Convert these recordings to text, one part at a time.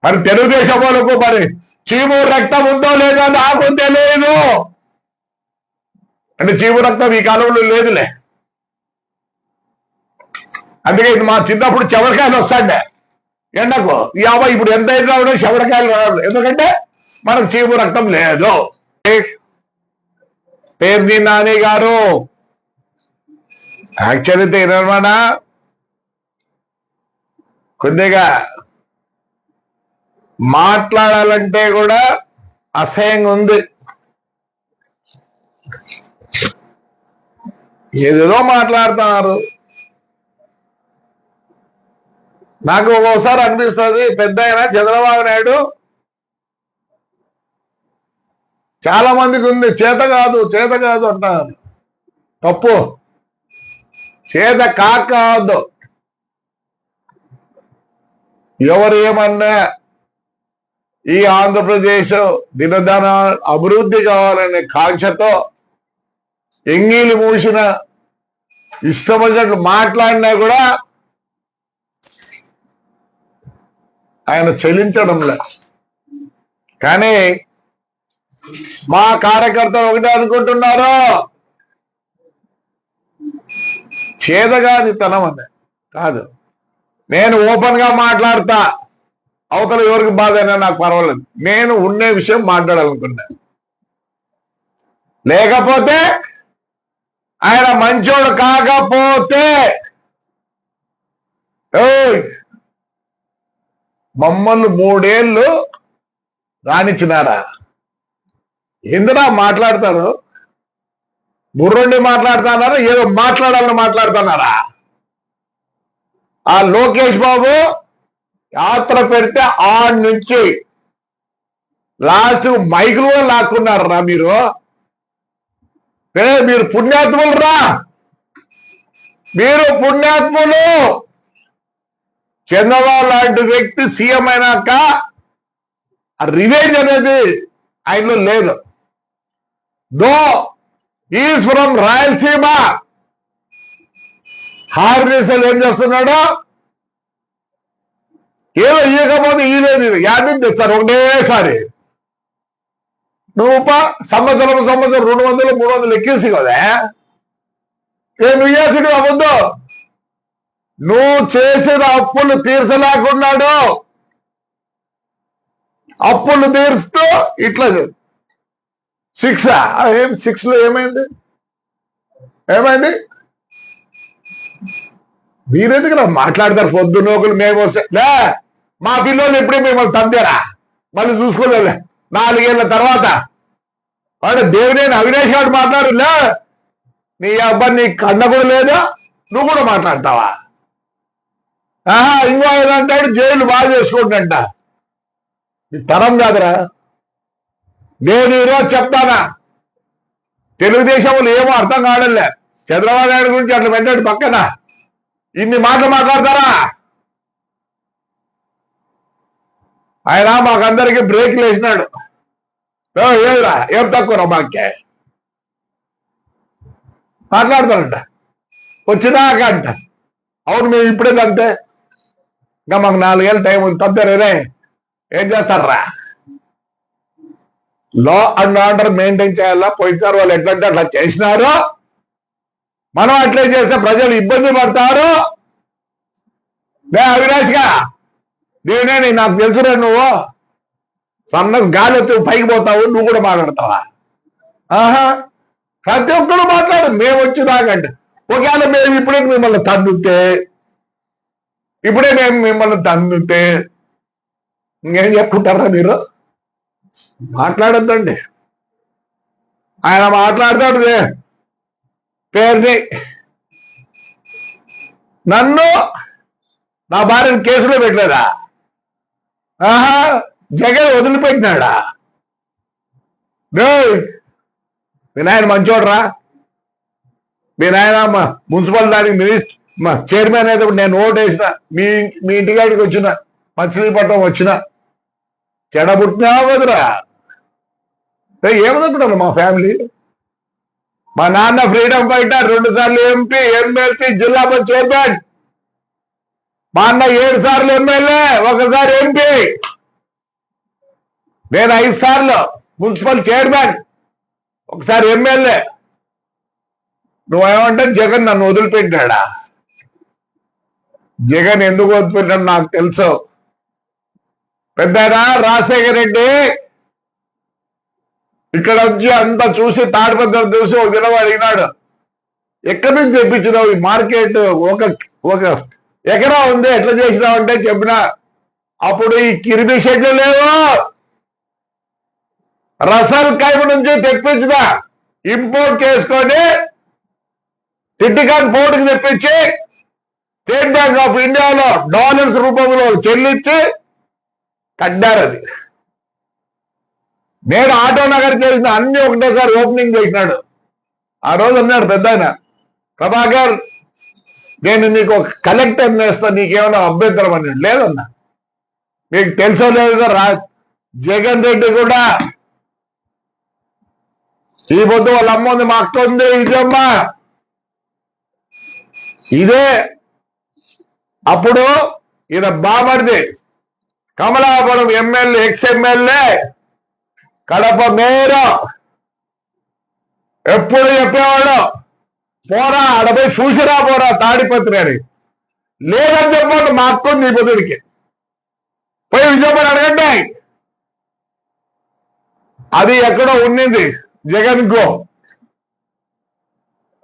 మరి తెలుగుదేశం వాళ్ళకు మరి చీము రక్తం ఉందో లేదో నాకు తెలియదు. అంటే చీము రక్తం ఈ కాలంలో లేదులే. అందుకే మా చిన్నప్పుడు చెవరకాయలు వస్తాండే ఎండకు. ఈ అబ్బాయి ఇప్పుడు ఎంత అయితే రావడం చెవరకాయలు రావడం, ఎందుకంటే మనకు చీము రక్తం లేదు. పేర్ని నాని గారు యాక్చువల్లీ తినమాట కొద్దిగా మాట్లాడాలంటే కూడా అసహ్యంగా ఉంది. ఏదేదో మాట్లాడుతున్నారు. నాకు ఒక్కోసారి అనిపిస్తుంది పెద్ద అయినా చంద్రబాబు నాయుడు చాలా మందికి ఉంది చేత కాదు అంటారు. తప్పు. చేత కాదు. ఎవరు ఏమన్నా ఈ ఆంధ్రప్రదేశ్ దినదన అభివృద్ధి కావాలనే కాంక్షతో ఎంగిలి మూసిన ఇష్టం వచ్చినట్లు మాట్లాడినా కూడా ఆయన చెల్లించడంలే. కానీ మా కార్యకర్తలు ఒకటే అనుకుంటున్నారు, చేదగానితనం అనే కాదు. నేను ఓపెన్ గా మాట్లాడతా, అవతల ఎవరికి బాధ అయినా నాకు పర్వాలేదు. నేను ఉండే విషయం మాట్లాడాలనుకున్నా. లేకపోతే ఆయన మంచోడు కాకపోతే మమ్మల్ని 3 ఏళ్ళు రానిచ్చినారా? ఎందునా మాట్లాడతారు? బుర్రుండి మాట్లాడుతున్నారా? ఏదో మాట్లాడాలని మాట్లాడుతున్నారా? ఆ లోకేష్ బాబు యాత్ర పెడితే ఆడి నుంచి లాస్ట్ మైకులు కూడా లాక్కున్నారా మీరు? మీరు పుణ్యాత్ములు రా, మీరు పుణ్యాత్ములు. చంద్రబాబు లాంటి వ్యక్తి సీఎం అయినాక రివెంజ్ అనేది ఆయనలో లేదు. Though is from Rayalaseema. హార్నేసలు ఏం చేస్తున్నాడు? ఏదో ఇవ్వకపోతే ఈలేదు, యాభై తెస్తారు ఒకటేసారి. నువ్వు సంవత్సరం 200 300 ఎక్కేసి కదా నువ్వు ఇయ్యాల్సి అవ్వద్దు. నువ్వు చేసిన అప్పులు తీర్చలేకున్నాడు. అప్పులు తీరుస్తూ ఇట్లా 6 ఏం 6 లో ఏమైంది? మీరెందుకు మాట్లాడతారు? పొద్దున్నోకులు మేము వస్తే లే మా పిల్లలు ఎప్పుడే మిమ్మల్ని తందారా, మళ్ళీ చూసుకోలే 4 ఏళ్ల తర్వాత. వాడు దేవినేని అవినాష్ గారు మాట్లాడు, లే నీ అబ్బాయి నీ కన్న కూడా లేదా, నువ్వు కూడా మాట్లాడతావా? ఇంకో ఏదంటాడు జైలు బాగా చేసుకుంటా. తరం కాదురా. నేను ఈరోజు చెప్తానా, తెలుగుదేశం వాళ్ళు ఏమో అర్థం కావడంలే. చంద్రబాబు నాయుడు గురించి అట్లా పెట్టాడు పక్కన ఇన్ని మాటలు మాట్లాడతారా? ఆయన మాకందరికి బ్రేక్లు వేసినాడు. ఏదిరా ఏం తక్కువ మాకే మాట్లాడతారంట వచ్చినాక అంట. అవును మేము ఇప్పుడే అంతే, ఇంకా మాకు 4 ఏళ్ళ టైం ఉంది. తప్పేరేనే ఏం చేస్తారా? లా అండ్ ఆర్డర్ మెయింటైన్ చేయాలా. పోయినారు వాళ్ళు ఎట్లంటే అట్లా చేసినారు. మనం అట్లే చేస్తే ప్రజలు ఇబ్బంది పడతారు. అవినాష్ గా దేవినేని నాకు తెలుసురా, నువ్వు సన్నకు గాలి వచ్చి పైకి పోతావు, నువ్వు కూడా మాట్లాడతావా? ప్రతి ఒక్కరు మాట్లాడు. మేము వచ్చినాకంటే ఒకవేళ మేము ఇప్పుడే మిమ్మల్ని తందుతే ఇంకేం చెప్పుకుంటారా మీరు? మాట్లాడొద్దండి. ఆయన మాట్లాడతాడు పేరుని. నన్ను నా భార్యను కేసులో పెట్టలేదా? జగన్ వదిలిపెట్టినాడా? మీ నాయన మంచోడరా. మీ నాయన మున్సిపల్ దానికి చైర్మన్ అయితే నేను ఓటు వేసిన, మీ ఇంటికాడికి వచ్చిన, మచిలీపట్నం వచ్చిన, చెడబుట్టినావు కదరా. ఏమనుకుంటాను మా ఫ్యామిలీ? మా నాన్న ఫ్రీడమ్ ఫైటర్, 2 సార్లు ఎంపీ, ఎమ్మెల్సీ, జిల్లా చైర్మన్. మా అన్న 7 సార్లు ఎమ్మెల్యే, 1 సారి ఎంపీ. నేను 5 సార్లు మున్సిపల్ చైర్మన్, ఒకసారి ఎమ్మెల్యే. నువ్వేమంటే జగన్ నన్ను వదిలిపెట్టాడా? జగన్ ఎందుకు వదిలిపెట్టాడు నాకు తెలుసు. పెద్దనా రాజశేఖర రెడ్డి ఇక్కడ వచ్చి అంతా చూసి తాడిపత్రం చూసి ఒక దినం అడిగినాడు, ఎక్కడి నుంచి తెప్పించినావు ఈ మార్కెట్, ఒక ఎకరా ఉంది, ఎట్లా చేసినావు అంటే చెప్పిన. అప్పుడు ఈ కిరిమి షెడ్లు లేవు, రసల్ కైమ నుంచి తెప్పించిన, ఇంపోర్ట్ చేసుకొని టిటికాన్ పోర్టుకి తెప్పించి స్టేట్ బ్యాంక్ ఆఫ్ ఇండియాలో డాలర్స్ రూపంలో చెల్లించి కట్టారు. అది నేను ఆటో నగర్ చేసిన అన్ని ఒకటేసారి ఓపెనింగ్ చేసినాడు. ఆ రోజు అన్నాడు పెద్ద ఆయన, ప్రభాకర్ నేను నీకు ఒక కలెక్టర్ నేస్తా, నీకేమైనా అభ్యంతరం అన్నాడు. లేదన్నా, మీకు తెలుసో లేదు జగన్ రెడ్డి కూడా ఈ పొద్దు వాళ్ళ అమ్మ ఉంది, మా అక్క ఉంది, విజయమ్మ. ఇదే అప్పుడు ఈయన బామర్ది Kamalapuram MLA, X-MLA, Kadapa mayor ఎప్పుడు చెప్పేవాడు, పోరా అడపై చూసిరా పోరా తాడిపత్రి అని. లేదని చెప్పండి, మా అక్క ఉంది ఈ పొద్దుడికి, పోయి విజయవాడ అడగండి. అది ఎక్కడో ఉన్నింది జగన్ కు.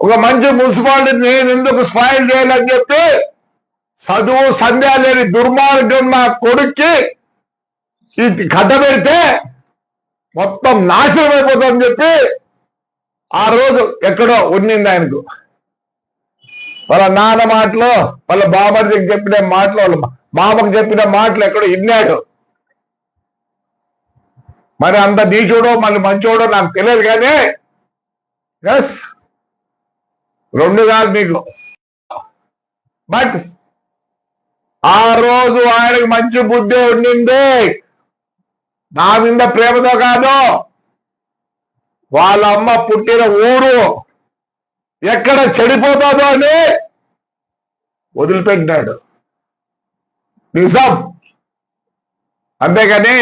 ఒక మంచి మున్సిపాలిటీ నేను ఎందుకు స్పాయిల్ చేయాలని చెప్పి చదువు సంధ్య లేని దుర్మార్గం నా కొడుక్కి ఈ కథ పెడితే మొత్తం నాశనం అయిపోతుందని చెప్పి ఆ రోజు ఎక్కడో ఉన్నింది ఆయనకు. వాళ్ళ నాన్న మాటలు, వాళ్ళ బాబర్దికి చెప్పిన మాటలు, వాళ్ళ మామకు చెప్పిన మాటలు ఎక్కడో విన్నాడు. మరి అంత నీచుడో మళ్ళీ మంచోడో నాకు తెలియదు, కానీ ఎస్ రెండు కాదు మీకు. బట్ ఆ రోజు ఆయనకి మంచి బుద్ధి ఉండింది, నా మీద ప్రేమతో కాదు, వాళ్ళ అమ్మ పుట్టిన ఊరు ఎక్కడ చెడిపోతుందో అని వదిలిపెట్టినాడు. నిజం. అంతేగాని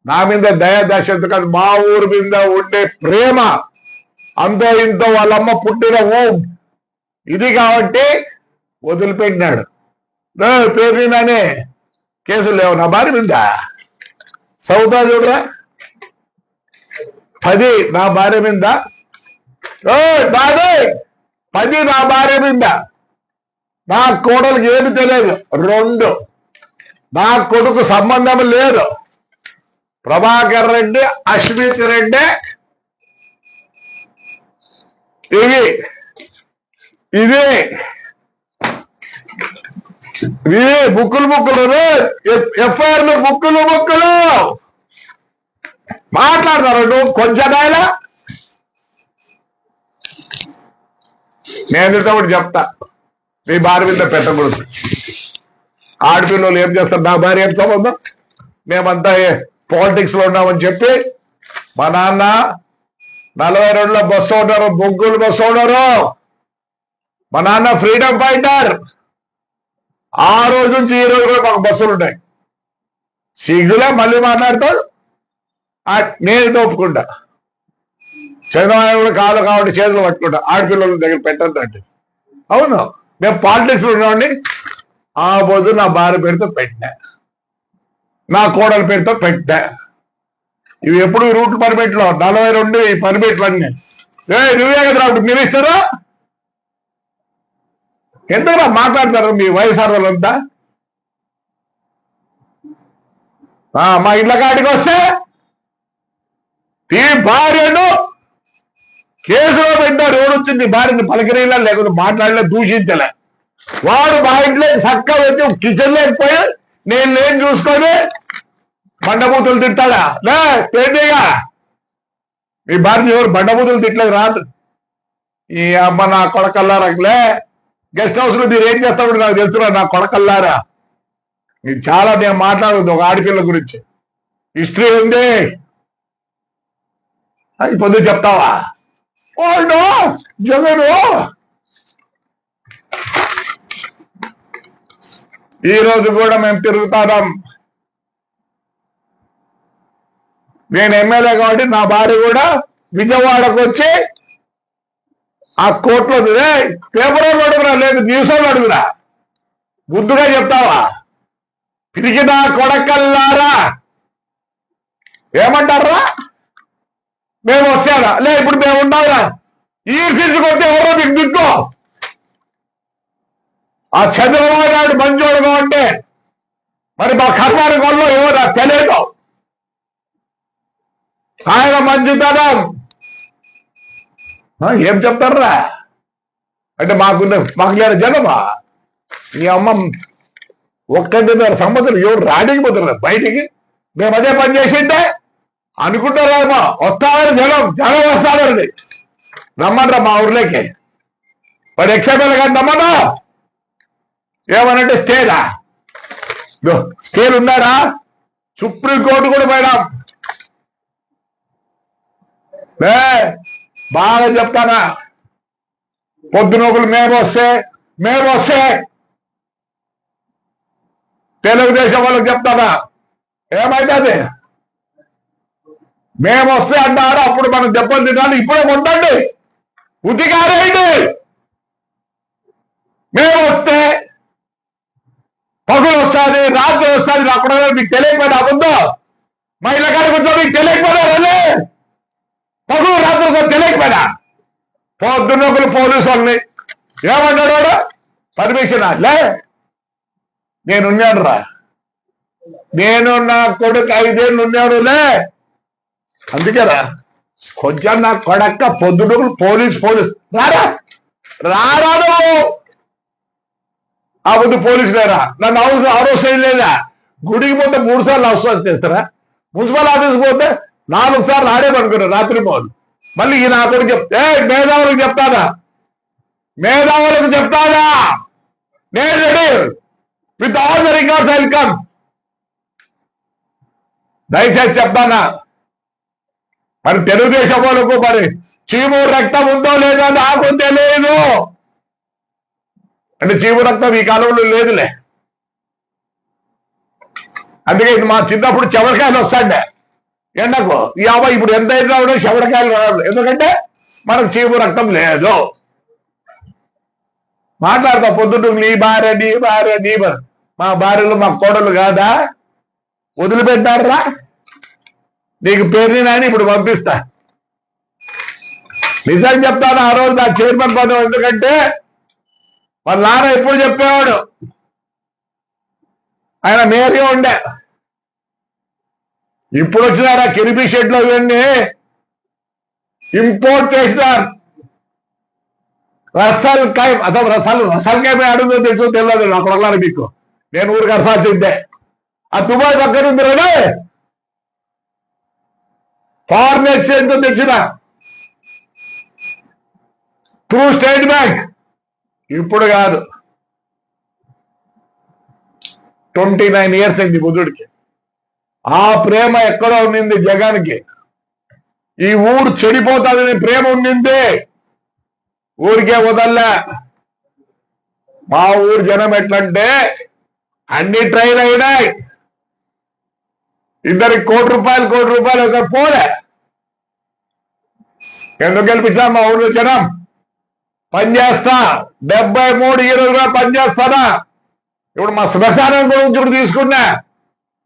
నా మీద దయాదశంత కాదు, మా ఊరు మీద ఉండే ప్రేమ అంతో ఇంతో వాళ్ళమ్మ పుట్టిన ఇది కాబట్టి వదిలిపెట్టినాడు. పేరు నానే కేసులు లేవు నా భార్య మీద. సౌతా చూడరా 10 నా భార్య మీద, 10 నా భార్య మీద. నా కోడలికి ఏమి తెలియదు. 2 నా కొడుకు సంబంధం లేదు. ప్రభాకర్ రెడ్డి, అశ్విత్ రెడ్డి, ఇది బుక్కులు ఎఫ్ఐఆర్లు బుక్కులు మాట్లాడతారు. నువ్వు కొంచెం ఆయన నేను ఒకటి చెప్తా, నీ భార్య మీద పెట్టకూడదు. ఆడపిల్లలు ఏం చేస్తారు, నా భార్య ఏం సంబంధం, మేమంతా పాలిటిక్స్ లో ఉన్నామని చెప్పి మా నాన్న 42లో బస్సు ఉన్నారు, బొగ్గులు బస్సు ఉన్నారు. మా నాన్న ఫ్రీడమ్ ఫైటర్. ఆ రోజు నుంచి ఈ రోజు కూడా మాకు బస్సులు ఉంటాయి. సిగ్గులే మళ్ళీ మాట్లాడతాడు. నేను ఒప్పుకుంటా. చంద్రబాబు కాదు కాబట్టి చేతులు పట్టుకుంటా, ఆడపిల్లల దగ్గర పెట్టద్దంటే. అవును, మేము పాలిటిక్స్ లో ఉన్నామండి. ఆ పొద్దు నా భార్య పేరుతో పెట్టా, నా కోడల పేరుతో పెట్టా. ఇవి ఎప్పుడు రూట్ పర్మిట్లో 42 ఈ పర్మిట్లు అన్నీ. నువ్వే కదా మీరు ఇస్తారా? ఎంతగా మాట్లాడతారు మీ వయసు వాళ్ళంతా? మా ఇళ్ళ కాడికి వస్తే ఈ భార్యను కేసులో పెట్టారు. ఎవరు వచ్చింది భార్యని పలకరీలా, లేకుండా మాట్లాడలే, దూషించలే. వాడు మా ఇంట్లో చక్క వచ్చి కిచెన్ లేకపోయి నేను చూసుకొని బండబూతులు తిట్టాడా? లేగా మీ భార్యని ఎవరు బండబూతులు తిట్టలేదు రాదు. ఈ అమ్మ నా కొడకల్లారలే, గెస్ట్ హౌస్ లో మీరు ఏం చేస్తామని నాకు తెలుసురా నా కొడకల్లారా. మీరు చాలా నేను మాట్లాడదు ఒక ఆడపిల్ల గురించి, హిస్టరీ ఉంది అది పొద్దు చెప్తావా? వాడు జగను ఈ రోజు కూడా మేము తిరుగుతాం. నేను ఎమ్మెల్యే కాబట్టి నా భార్య కూడా విజయవాడకు వచ్చి ఆ కోర్టులో పేపర్ వాళ్ళు అడుగురా, లేదు న్యూస్ వాళ్ళు అడుగురా, బుద్ధుగా చెప్తావా? పిరికినా కొడకల్లారా ఏమంటారా? మేము వస్తారా? లే ఇప్పుడు మేము ఉన్నారా? ఈ తీసుకొస్తే ఎవరో మీకు దిక్కు. ఆ చంద్రబాబు నాయుడు మంచోడుగా అంటే మరి మా కర్మానికి వల్ల ఎవరు తెలియదు. ఆయన మంచితనం ఏం చెప్తారా అంటే మాకు లేని జనమా? ఈ అమ్మ ఒక్కటిన్నర సంవత్సరం ఎవరు రాడికి పోతున్నారు బయటికి. మేము అదే పని చేసింటే అనుకుంటారేమో వస్తామని జనం వస్తారండి. రమ్మంటారా మా ఊర్లోకి? వాడు ఎక్సైబల్ కానీ రమ్మన్నా ఏమనంటే స్టేలా స్టేలు ఉన్నారా? సుప్రీంకోర్టు కూడా పోయినాం. బాగా చెప్తానా, పొద్దునొకరు మేము వస్తే తెలుగుదేశం వాళ్ళకి చెప్తానా ఏమైతుంది? మేము వస్తే అంటారు, అప్పుడు మనం దెబ్బలు తినాలి. ఇప్పుడే ఉండండి, ఉతికారేయండి. మేము వస్తే పగులు వస్తుంది, రాత్రి వస్తుంది, అక్కడ మీకు తెలియకపోయినా అబద్ధం. మహిళ కాడికి మీకు తెలియకపోయినా పగులు రాత్రి తెలియకపోయినా పొద్దున్నొకరు పోలీసు వాళ్ళని ఏమన్నాడు వాడు? పర్మిషన్ లే, నేనున్నాడు రా, నేను నా కొడుకు 5 ఏళ్ళు ఉన్నాడులే. అందుకేరా కొంచెం నా కొడక్క పొద్దున్నొకరు పోలీసు రారా రారాడు. ఆ ముందు పోలీసు లేరా? నన్ను అవసరం చేయలేదా? గుడికి పోతే 3 సార్లు అవసరం చేస్తారా? మున్సిపల్ ఆఫీస్కి పోతే 4 సార్లు ఆడేమనుకున్నారు రాత్రి పోదు. మళ్ళీ ఈ నా కొడుకు మేధావులకు చెప్తాదా నేను ready with all the records I will come. దయచేసి చెప్తానా, మరి తెలుగుదేశం వాళ్ళకు మరి చీము రక్తం ఉందో లేదో నాకు తెలియదు. అంటే చీము రక్తం ఈ కాలంలో లేదులే. అందుకే ఇది మా చిన్నప్పుడు చెవరకాయలు వస్తాండే ఎండకు. ఈ అబ్బాయి ఇప్పుడు ఎంత అయితే చెవరకాయలు రాదు, ఎందుకంటే మనకు చీము రక్తం లేదు. మాట్లాడతా పొద్దున్న నీ భార్య మా భార్యలు మా కోడలు కాదా? వదిలిపెట్టారా? నీకు పేరుని నాని ఇప్పుడు పంపిస్తా. నిజం చెప్తాను, ఆ రోజు నా చైర్మన్ పదం. ఎందుకంటే వాళ్ళ నాన్న ఎప్పుడు చెప్పేవాడు, ఆయన మేయర్గా ఉండే. ఇప్పుడు వచ్చినారా కిరిబి షెడ్ లో ఇవన్నీ ఇంపోర్ట్ చేసినారు. రసల్కాయ అదో రసల్కాయ అడుగుదో తెలుసు తెలియదు అక్కడ వెళ్ళాలి మీకు. నేను ఊరికి అర్సాల్సిందే. ఆ దుబాయ్ పక్కన ఉంది కదా ఫారిన్ ఎక్స్చేంజ్ తెచ్చిన త్రూ స్టేట్ బ్యాంక్. ఇప్పుడు కాదు, 29 years అయింది బుద్ధుడికి. ఆ ప్రేమ ఎక్కడో ఉండింది జగన్కి. ఈ ఊరు చెడిపోతుందని ప్రేమ ఉండింది, ఊరికే వదల్లా. మా ఊరు జనం ఎట్లంటే అన్ని ట్రైన్ అయినాయి. 2 కోటి రూపాయలు ఒక పోలే. ఎందుకు గెలిపించా? మా ఊళ్ళో జనం పనిచేస్తా 73 years పనిచేస్తానా. ఇప్పుడు మా శ్మశానం గురించి ఇప్పుడు తీసుకున్నా.